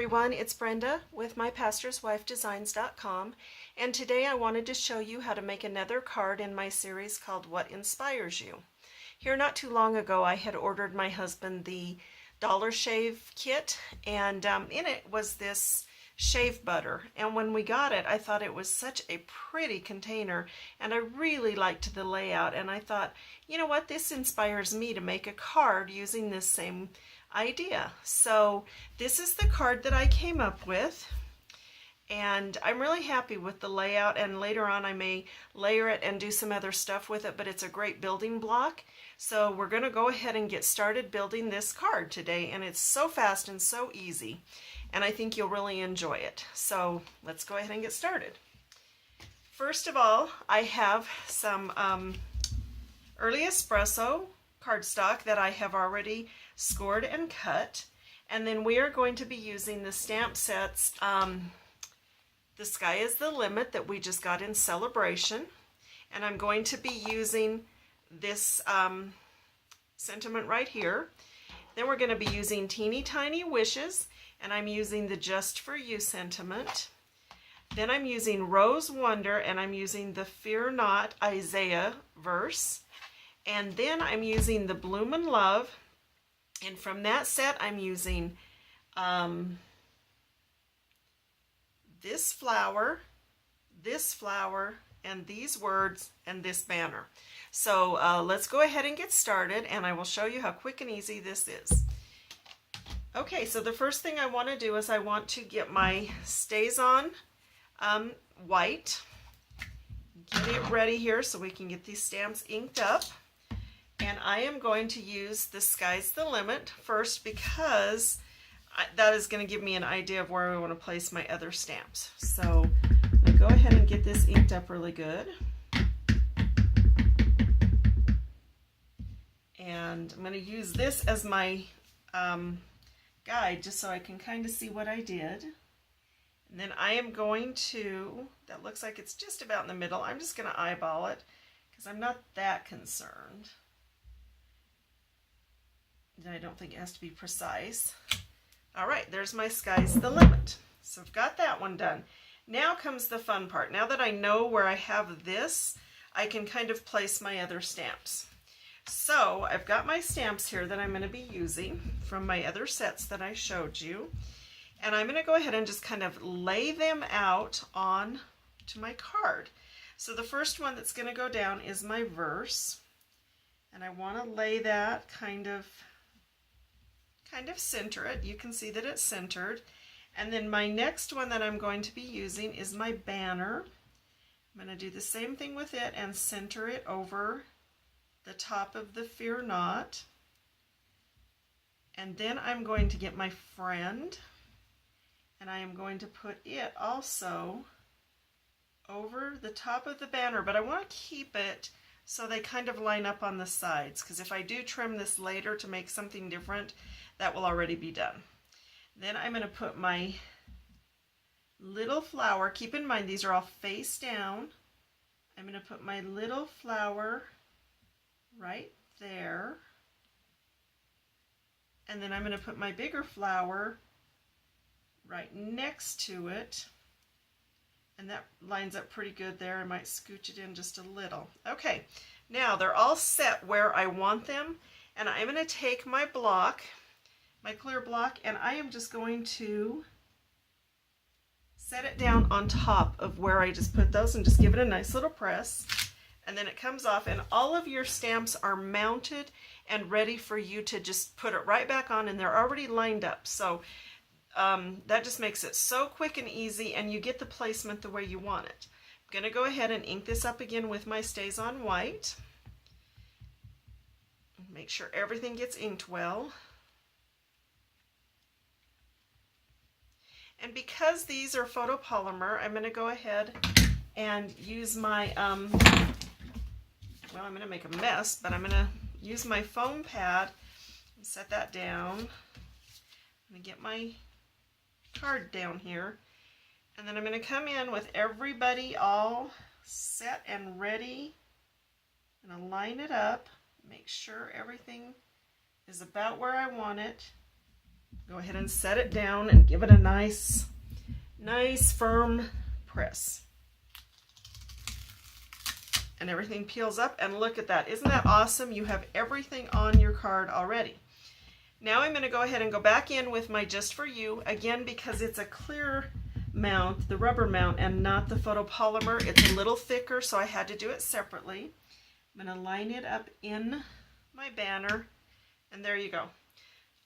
everyone, it's Brenda with mypastorswifedesigns.com, and today I wanted to show you how to make another card in my series called What Inspires You. Here not too long ago I had ordered my husband the Dollar Shave kit, and in it was this shave butter, and when we got it I thought it was such a pretty container and I really liked the layout, and I thought, you know what, this inspires me to make a card using this same idea. So this is the card that I came up with, and I'm really happy with the layout, and later on I may layer it and do some other stuff with it, but it's a great building block. So we're going to go ahead and get started building this card today, and it's so fast and so easy, and I think you'll really enjoy it. So let's go ahead and get started. First of all, I have some early espresso cardstock that I have already scored and cut, and then we are going to be using the stamp sets The Sky is the Limit that we just got in Celebration, and I'm going to be using this sentiment right here. Then we're going to be using Teeny Tiny Wishes, and I'm using the Just For You sentiment. Then I'm using Rose Wonder, and I'm using the Fear Not Isaiah verse. And then I'm using the Bloomin' Love, and from that set I'm using this flower, and these words, and this banner. So let's go ahead and get started, and I will show you how quick and easy this is. Okay, so the first thing I want to do is I want to get my StazOn white, get it ready here so we can get these stamps inked up. And I am going to use The Sky's the Limit first because that is going to give me an idea of where I want to place my other stamps. So I'm going to go ahead and get this inked up really good. And I'm going to use this as my guide just so I can kind of see what I did. And then I am going to, that looks like it's just about in the middle, I'm just going to eyeball it because I'm not that concerned. I don't think it has to be precise. All right, there's my Sky's the Limit. So I've got that one done. Now comes the fun part. Now that I know where I have this, I can kind of place my other stamps. So I've got my stamps here that I'm going to be using from my other sets that I showed you. And I'm going to go ahead and just kind of lay them out on to my card. So the first one that's going to go down is my verse. And I want to lay that kind of center it. You can see that it's centered. And then my next one that I'm going to be using is my banner. I'm going to do the same thing with it and center it over the top of the Fear Not. And then I'm going to get my friend, and I am going to put it also over the top of the banner, but I want to keep it so they kind of line up on the sides, because if I do trim this later to make something different, that will already be done. Then I'm going to put my little flower. Keep in mind these are all face down. I'm going to put my little flower right there. And then I'm going to put my bigger flower right next to it. And that lines up pretty good there. I might scooch it in just a little. Okay, now they're all set where I want them. And I'm going to take my block, my clear block, and I am just going to set it down on top of where I just put those and just give it a nice little press. And then it comes off, and all of your stamps are mounted and ready for you to just put it right back on, and they're already lined up. So that just makes it so quick and easy, and you get the placement the way you want it. I'm going to go ahead and ink this up again with my StazOn white. Make sure everything gets inked well. And because these are photopolymer, I'm going to go ahead and use my, well, I'm going to make a mess, but I'm going to use my foam pad and set that down. I'm going to get my card down here, and then I'm going to come in with everybody all set and ready, and align it up, make sure everything is about where I want it. Go ahead and set it down and give it a nice firm press. And everything peels up, and look at that. Isn't that awesome? You have everything on your card already. Now I'm going to go ahead and go back in with my Just For You, again because it's a clear mount, the rubber mount, and not the photopolymer. It's a little thicker, so I had to do it separately. I'm going to line it up in my banner, and there you go.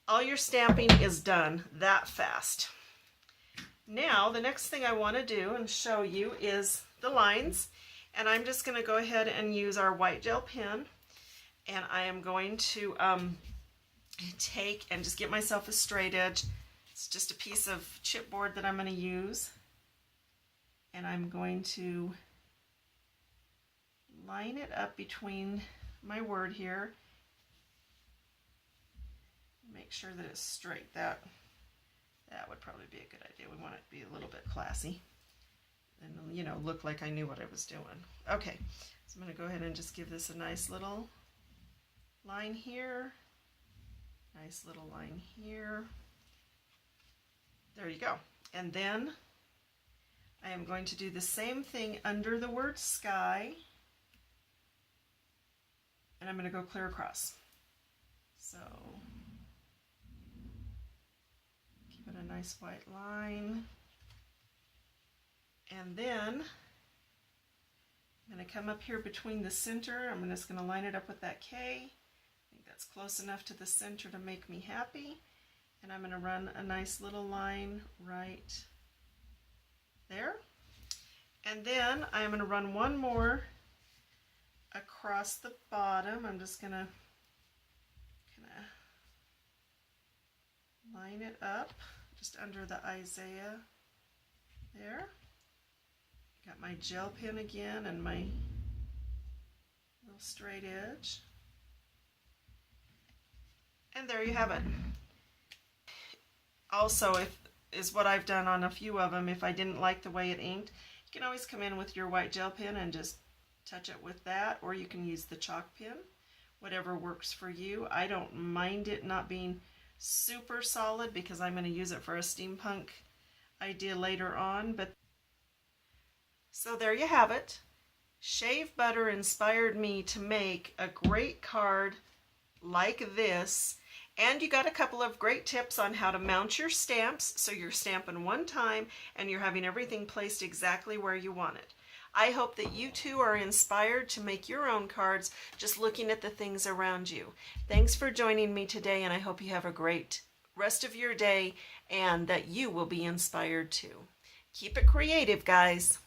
All your stamping is done that fast. Now the next thing I want to do and show you is the lines, and I'm just going to go ahead and use our white gel pen, and I am going to take and just get myself a straight edge. It's just a piece of chipboard that I'm going to use, and I'm going to line it up between my word here. Make sure that it's straight. That would probably be a good idea. We want it to be a little bit classy and, you know, look like I knew what I was doing. Okay, so I'm going to go ahead and just give this a nice little line here. Nice little line here. There you go. And then I am going to do the same thing under the word sky. And I'm going to go clear across. So give it a nice white line. And then I'm going to come up here between the center. I'm just going to line it up with that K. That's close enough to the center to make me happy, and I'm going to run a nice little line right there, and then I'm going to run one more across the bottom. I'm just going to kind of line it up just under the Isaiah there. Got my gel pen again and my little straight edge. And there you have it. Also, is what I've done on a few of them. If I didn't like the way it inked, you can always come in with your white gel pen and just touch it with that, or you can use the chalk pen, whatever works for you. I don't mind it not being super solid because I'm going to use it for a steampunk idea later on. But so there you have it. Shave butter inspired me to make a great card like this, and you got a couple of great tips on how to mount your stamps so you're stamping one time and you're having everything placed exactly where you want it. I hope that you too are inspired to make your own cards just looking at the things around you. Thanks for joining me today, and I hope you have a great rest of your day and that you will be inspired too. Keep it creative, guys.